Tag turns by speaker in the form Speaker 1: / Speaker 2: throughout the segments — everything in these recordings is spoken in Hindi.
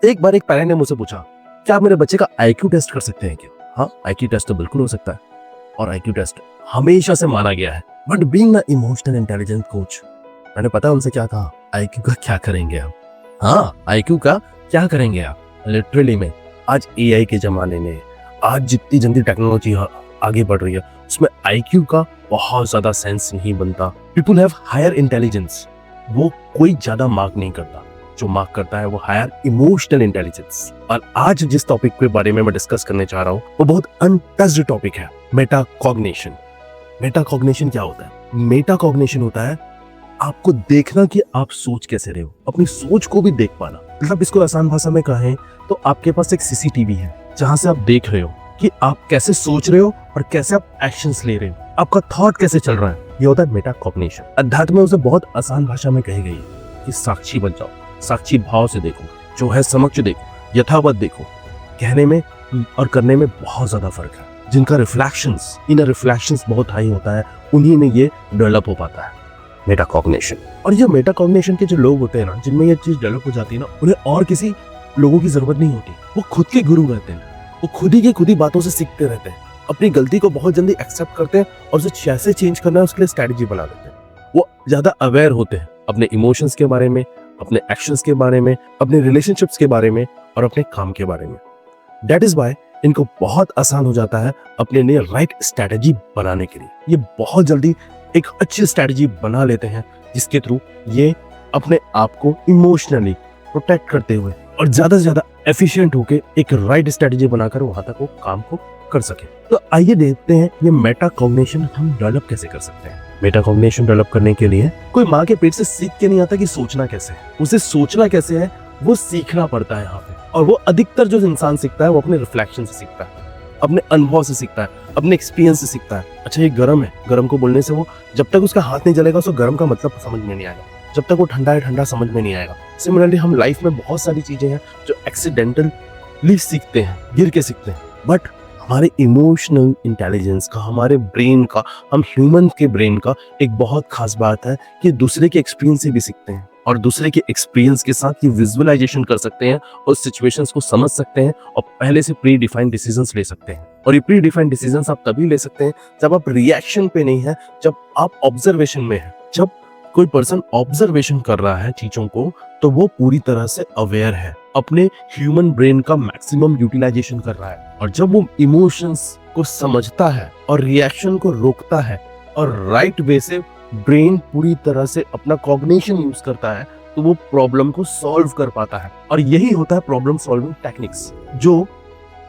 Speaker 1: एक बार एक पेरेंट ने मुझसे पूछा, क्या आप मेरे बच्चे का आईक्यू टेस्ट कर सकते हैं क्या? हाँ, आईक्यू टेस्ट तो बिल्कुल हो सकता है और आईक्यू टेस्ट हमेशा से माना गया है। But being a emotional intelligence coach, मैंने पता उनसे क्या कहा, आईक्यू का क्या करेंगे आप? हाँ, आईक्यू का क्या करेंगे आप? लिटरली में आज एआई के जमाने में, आज जितनी जल्दी टेक्नोलॉजी आगे बढ़ रही है, उसमें आईक्यू का बहुत ज्यादा सेंस नहीं बनता। पीपल हैव हायर इंटेलिजेंस, वो कोई ज्यादा मार्क नहीं करता, जो मार्क करता है वो हायर इमोशनल इंटेलिजेंस। और आज जिस टॉपिक के बारे में मैं डिस्कस करने चाह रहा हूँ वो बहुत अनटच्ड टॉपिक है, मेटाकॉग्निशन। मेटाकॉग्निशन क्या होता है? मेटाकॉग्निशन होता है आपको देखना कि आप सोच कैसे रहे हो, अपनी सोच को भी देख पाना। मतलब इसको आसान भाषा में कहें तो आपके पास एक सीसीटीवी है जहां से आप देख रहे हो कि आप कैसे सोच रहे हो और कैसे आप एक्शंस ले रहे हो, आपका थॉट कैसे चल रहा है। ये होता है मेटाकॉग्निशन। अध्यात्म में उसे बहुत आसान भाषा में कही गई है कि साक्षी बन जाओ, साक्षी भाव से देखो, जो है समक्ष देखो, यथावत देखो। कहने में और करने में बहुत ज्यादा फर्क है। जिनका रिफ्लेक्शंस, इनर रिफ्लेक्शंस बहुत हाई होता है, उन्हीं में ये डेवलप हो पाता है, मेटाकॉग्निशन। और ये मेटाकॉग्निशन के जो लोग होते हैं ना, जिनमें ये चीज डेवलप हो जाती है ना, उन्हें और किसी लोगों की जरूरत नहीं होती। वो खुद के गुरु रहते हैं, वो खुद ही की खुद ही बातों से सीखते रहते हैं, अपनी गलती को बहुत जल्दी एक्सेप्ट करते हैं और उसे कैसे चेंज करना है उसके लिए स्ट्रैटेजी बना देते हैं। वो ज्यादा अवेयर होते हैं अपने इमोशंस के बारे में, अपने एक्शंस के बारे में, अपने रिलेशनशिप्स के बारे में और अपने काम के बारे में। दैट इज वाई इनको बहुत आसान हो जाता है अपने लिए राइट स्ट्रैटेजी बनाने के लिए। ये बहुत जल्दी एक अच्छी स्ट्रैटेजी बना लेते हैं जिसके थ्रू ये अपने आप को इमोशनली प्रोटेक्ट करते हुए और ज्यादा से ज्यादा एफिशिएंट होके एक राइट स्ट्रैटेजी बनाकर वहां तक वो काम को कर सके। तो आइए देखते हैं ये मेटाकॉग्निशन हम डेवलप कैसे कर सकते हैं। मेटाकॉग्निशन डेवलप करने के लिए कोई माँ के पेट से सीख के नहीं आता कि सोचना कैसे है, उसे सोचना कैसे है वो सीखना पड़ता है यहाँ पे। और वो अधिकतर जो इंसान सीखता है वो अपने रिफ्लेक्शन से सीखता है, अपने अनुभव से सीखता है, अपने एक्सपीरियंस से सीखता है। अच्छा ये गर्म है, गर्म को बोलने से वो जब तक उसका हाथ नहीं जलेगा उसको गर्म का मतलब समझ में नहीं आएगा, जब तक वो ठंडा है ठंडा समझ में नहीं आएगा। सिमिलरली हम लाइफ में बहुत सारी चीजें हैं जो एक्सीडेंटली सीखते हैं, गिर के सीखते हैं। बट हमारे इमोशनल इंटेलिजेंस का, हमारे ब्रेन का, हम ह्यूमन के ब्रेन का एक बहुत खास बात है कि दूसरे के एक्सपीरियंस से भी सीखते हैं और दूसरे के एक्सपीरियंस के साथ ये विजुअलाइजेशन कर सकते हैं और सिचुएशंस को समझ सकते हैं और पहले से प्री डिफाइंड डिसीजंस ले सकते हैं। और ये प्री डिफाइंड डिसीजंस आप तभी ले सकते हैं जब आप रिएक्शन पे नहीं है, जब आप ऑब्जर्वेशन में है। जब कोई पर्सन ऑब्जर्वेशन कर रहा है चीजों को तो वो पूरी तरह से अवेयर है, अपने ह्यूमन ब्रेन का मैक्सिमम यूटिलाइजेशन कर रहा है। और जब वो इमोशंस को समझता है और रिएक्शन को रोकता है और राइट वे से ब्रेन पूरी तरह से अपना कॉग्निशन यूज करता है तो वो प्रॉब्लम को सॉल्व कर पाता है। और यही होता है प्रॉब्लम सॉल्विंग टेक्निक्स, जो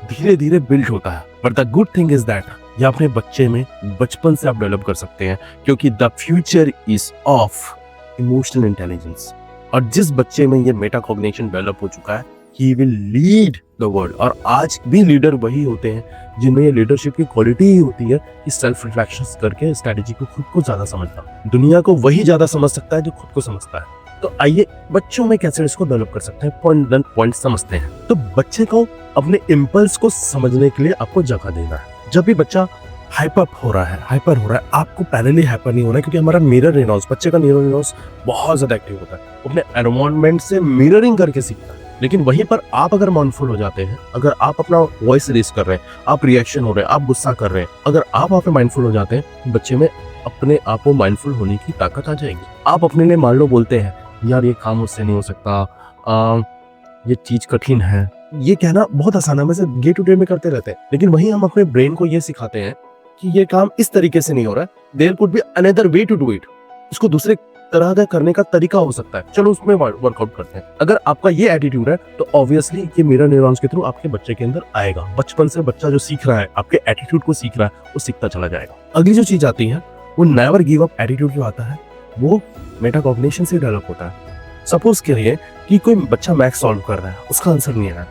Speaker 1: धीरे धीरे बिल्ड होता है। But the good thing is that ये अपने बच्चे में बचपन से आप डेवलप कर सकते हैं, क्योंकि the future is of emotional intelligence. और जिस बच्चे में ये मेटाकॉग्निशन डेवलप हो चुका है, he will lead the world. और आज भी लीडर वही होते हैं जिनमें ये लीडरशिप की क्वालिटी ही होती है कि सेल्फ रिफ्लेक्शंस करके स्ट्रेटेजी को खुद को ज्यादा समझना। दुनिया को वही ज्यादा समझ सकता है जो खुद को समझता है। तो आइए बच्चों में कैसे इसको डेवलप कर सकते हैं, पॉइंट देन पॉइंट समझते हैं। तो बच्चे को अपने इम्पल्स को समझने के लिए आपको जगह देना है। जब भी बच्चा हाइपर हो रहा है, आपको पैरेलली हाइपर नहीं होना है, क्योंकि हमारा मिरर न्यूरॉन्स, बच्चे का मिरर न्यूरॉन्स बहुत ज्यादा एक्टिव होता है, अपने एनवायरनमेंट से मिररिंग करके सीखता है। लेकिन वहीं पर आप अगर माइंडफुल हो जाते हैं, अगर आप अपना वॉइस रेज कर रहे हैं, आप रिएक्शन हो रहे हैं, आप गुस्सा कर रहे हैं, अगर आप वहाँ पे माइंडफुल हो जाते हैं, बच्चे में अपने आप को माइंडफुल होने की ताकत आ जाएगी। आप अपने लिए मान लो बोलते हैं यार ये काम मुझसे नहीं हो सकता, ये चीज कठिन है, ये कहना बहुत आसान है, हम ऐसे डे टू डे में करते रहते हैं। लेकिन वहीं हम अपने ब्रेन को ये सिखाते हैं कि ये काम इस तरीके से नहीं हो रहा है, there could be another way to do it, उसको दूसरे तरह का करने का तरीका हो सकता है, चलो उसमें वर्कआउट करते हैं। अगर आपका ये एटीट्यूड है तो ऑब्वियसली ये मिरर न्यूरॉन्स के थ्रू आपके बच्चे के अंदर आएगा। बचपन से बच्चा जो सीख रहा है, आपके एटीट्यूड को सीख रहा है, वो सीखता चला जाएगा। अगली जो चीज आती है वो नेवर गिव अप एटीट्यूड जो आता है, वो मेटाकॉग्निशन से डेवलप होता है। सपोज करिए कि कोई बच्चा मैथ्स सॉल्व कर रहा है, उसका आंसर नहीं आ रहा है,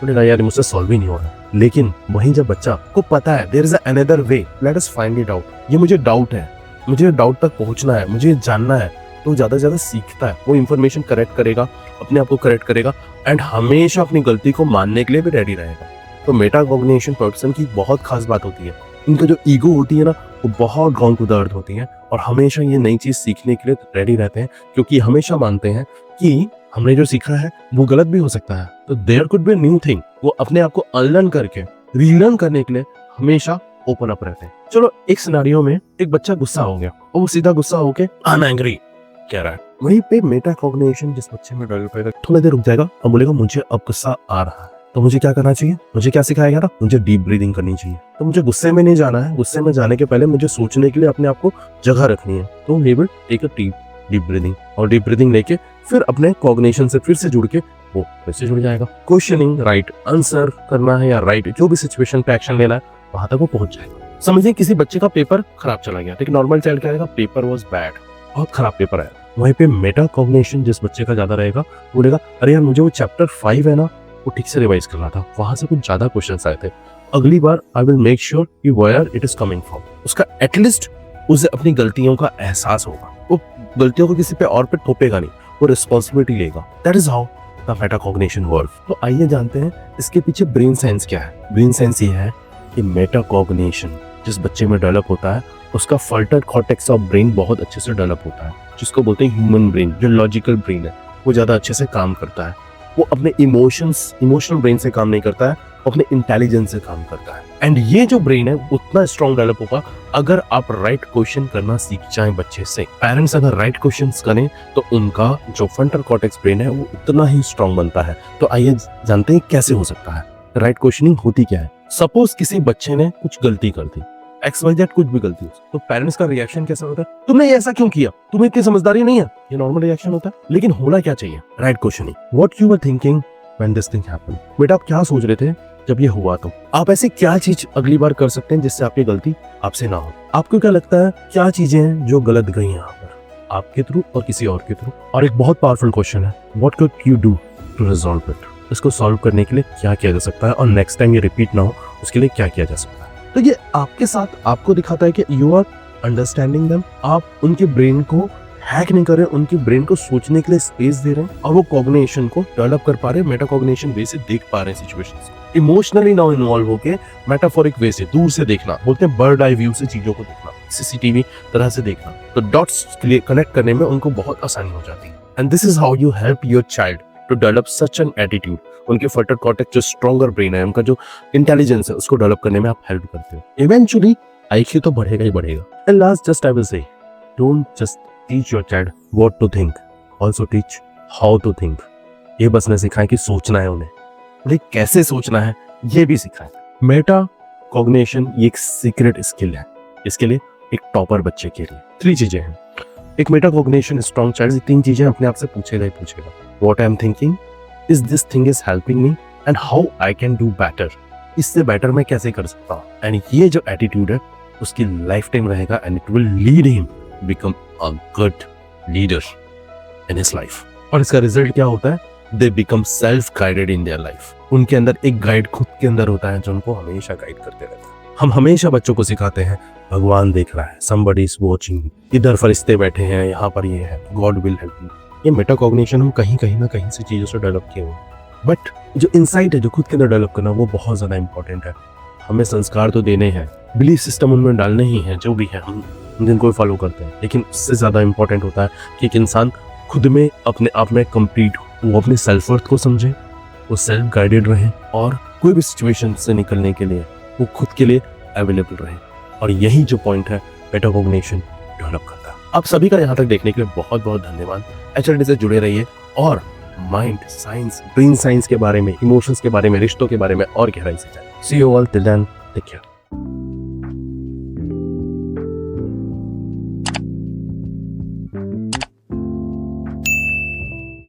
Speaker 1: बोलेगा यार मुझसे सॉल्व ही नहीं हो रहा। लेकिन वहीं जब बच्चा को पता है there is another way, let us find it out, ये मुझे डाउट है, मुझे डाउट तक पहुंचना है, मुझे जानना है, तो ज्यादा से ज्यादा सीखता है, वो इन्फॉर्मेशन करेक्ट करेगा, अपने आप को करेक्ट करेगा एंड हमेशा अपनी गलती को मानने के लिए भी रेडी रहेगा। तो मेटाकॉग्निशन पर्सन की बहुत खास बात होती है, इनका जो ईगो होती है ना वो बहुत ग्राउंड टू द अर्थ होती है और हमेशा ये नई चीज सीखने के लिए रेडी रहते हैं, क्योंकि हमेशा मानते हैं कि हमने जो सीखा है वो गलत भी हो सकता है, तो there could be new thing. वो अपने आप को अनलर्न करके रीलर्न करने के लिए हमेशा ओपन अप रहते हैं। चलो एक सिनारियो में एक बच्चा गुस्सा हो गया और वो सीधा गुस्सा होके आई एम एंग्री कह रहा है। वहीं पे मेटा कॉग्निशन जिस बच्चे में डेवलप होगा, थोड़ी देर रुक जाएगा और बोलेगा मुझे अब गुस्सा आ रहा है, तो मुझे क्या करना चाहिए, मुझे क्या सिखाया गया था, मुझे डीप ब्रीदिंग करनी चाहिए। तो मुझे गुस्से में नहीं जाना है, गुस्से में जाने के पहले मुझे सोचने के लिए अपने आप को जगह रखनी है। तो we will take a deep breathing, और डीप ब्रीदिंग लेके फिर अपने कॉग्निशन से फिर से जुड़ के वो फिर से जुड़ जाएगा। क्वेश्चनिंग, राइट आंसर करना है या राइट जो भी सिचुएशन पे एक्शन लेना है वहां तक वो पहुंच जाएगा। समझिए किसी बच्चे का पेपर खराब चला गया, लेकिन नॉर्मल चाइल्ड क्या आएगा, पेपर वाज बैड, बहुत खराब पेपर आया। वहीं पे मेटा कॉग्निशन जिस बच्चे का ज्यादा रहेगा, बोलेगा अरे यार मुझे वो चैप्टर 5 है ना वो ठीक से रिवाइज करना था, वहां से कुछ ज्यादा क्वेश्चंस आए थे, अगली बार आई विल मेक श्योर कि where it is coming from. उसका एटलीस्ट उसे अपनी गलतियों का एहसास होगा, वो गलतियों को किसी पे और पे थोपेगा नहीं, वो रिस्पॉन्सिबिलिटी लेगा। That is how the Meta cognition work. तो आइए जानते हैं इसके पीछे ब्रेन साइंस क्या है। ब्रेन साइंस ये है कि मेटा कॉग्निशन जिस बच्चे में डेवलप होता है उसका फ्रंटल कॉर्टेक्स ऑफ ब्रेन बहुत अच्छे से डेवलप होता है, जिसको बोलते हैं ह्यूमन ब्रेन, जो लॉजिकल ब्रेन है वो ज्यादा अच्छे से काम करता है। वो अपने इमोशनल ब्रेन से काम नहीं करता है, वो अपने इंटेलिजेंस से काम करता है। एंड ये जो ब्रेन है उतना स्ट्रॉन्ग डेवलप होगा अगर आप राइट क्वेश्चन करना सीख जाएं बच्चे से। पेरेंट्स अगर राइट क्वेश्चंस करें तो उनका जो फ्रंटल कॉर्टेक्स ब्रेन है वो उतना ही स्ट्रॉन्ग बनता है। तो आइए जानते हैं कैसे हो सकता है। राइट क्वेश्चनिंग होती क्या है। सपोज किसी बच्चे ने कुछ गलती कर दी, XYZ कुछ भी गलती, तो पेरेंट्स का रिएक्शन कैसा होता है, तुमने ये ऐसा क्यों किया, तुम्हें इतनी समझदारी नहीं है, ये नॉर्मल रिएक्शन होता है। लेकिन होना क्या चाहिए, right questioning. What you were thinking when this thing happened, बेटा आप क्या सोच रहे थे जब ये हुआ, तो आप ऐसी क्या चीज अगली बार कर सकते हैं जिससे आपकी गलती आपसे ना हो। आपको क्या लगता है क्या चीजें हैं जो गलत गई यहाँ पर, आपके थ्रू और किसी और के थ्रू। और एक बहुत पावरफुल क्वेश्चन है, what could you do to resolve it, इसको सॉल्व करने के लिए क्या किया जा सकता है और नेक्स्ट टाइम ये रिपीट ना हो उसके लिए क्या किया जा सकता है। तो ये आपके साथ आपको दिखाता है कि यू आर अंडरस्टैंडिंग देम, आप उनके ब्रेन को हैक नहीं कर रहे, उनके ब्रेन को सोचने के लिए स्पेस दे रहे हैं और वो कॉग्निशन को डेवलप कर पा रहे हैं, मेटा कॉग्निशन वे से देख पा रहे हैं सिचुएशंस को, इमोशनली ना इन्वॉल्व होके मेटाफोरिक वे से दूर से देखना, बोलते हैं बर्ड आई व्यू से चीजों को देखना, CCTV तरह से देखना। तो डॉट्स कनेक्ट करने में उनको बहुत आसानी हो जाती है। And this is how you help your child to develop such an attitude. उनके फ्रंटल कॉर्टेक्स जो स्ट्रॉन्गर ब्रेन है, उनका जो इंटेलिजेंस है उसको डेवलप करने में आप हेल्प करते हो। इवेंचुअली IQ तो बढ़ेगा ही बढ़ेगा। And last just I will say, don't just teach your child what to think, also teach how to think. ये बस न सिखाएं कि सोचना है उन्हें, लेकिन कैसे सोचना है ये भी सिखाएं। मेटा कॉग्निशन ये एक सीक्रेट स्किल है, इसके लिए एक टॉपर बच्चे के लिए 3 चीजें हैं। एक मेटा कॉग्निशन स्ट्रॉन्ग चाइल्ड 3 चीजें अपने आप से पूछेगा ही पूछेगा। What I am thinking, is this thing is helping me, and how I can do better, इससे बेटर मैं कैसे कर सकता हूँ। एंड ये जो एटीट्यूड है उसकी लाइफ टाइम रहेगा and it will lead him become a good leader in his life. और इसका रिजल्ट क्या होता है, they become self guided in their life. उनके अंदर एक गाइड खुद के अंदर होता है जो उनको हमेशा गाइड करते रहता है। हम हमेशा बच्चों को सिखाते हैं भगवान देख रहा है, somebody is watching, इधर फरिश्ते बैठे हैं, यहाँ पर ये है, God will help you। ये मेटा कॉग्निशन हम कहीं ना कहीं से चीजों से डेवलप किए हुए, बट जो इंसाइट है जो खुद के अंदर डेवलप करना वो बहुत ज्यादा इंपॉर्टेंट है। हमें संस्कार तो देने हैं, बिलीफ सिस्टम उनमें डालने ही है, जो भी है हम जिनको फॉलो करते हैं, लेकिन उससे ज्यादा इंपॉर्टेंट होता है कि एक इंसान खुद में अपने आप में कंप्लीट हो, वो अपने सेल्फ वर्थ को समझे, वो सेल्फ गाइडेड रहे और कोई भी सिचुएशन से निकलने के लिए वो खुद के लिए अवेलेबल रहे। और यही जो पॉइंट है मेटा कॉग्निशन डेवलप करता है। आप सभी का यहाँ तक देखने के लिए बहुत बहुत धन्यवाद। HLD से जुड़े रहिए और माइंड साइंस, ब्रेन साइंस के बारे में, इमोशंस के बारे में, रिश्तों के बारे में और गहराई से जानिए। See you all, till then take care.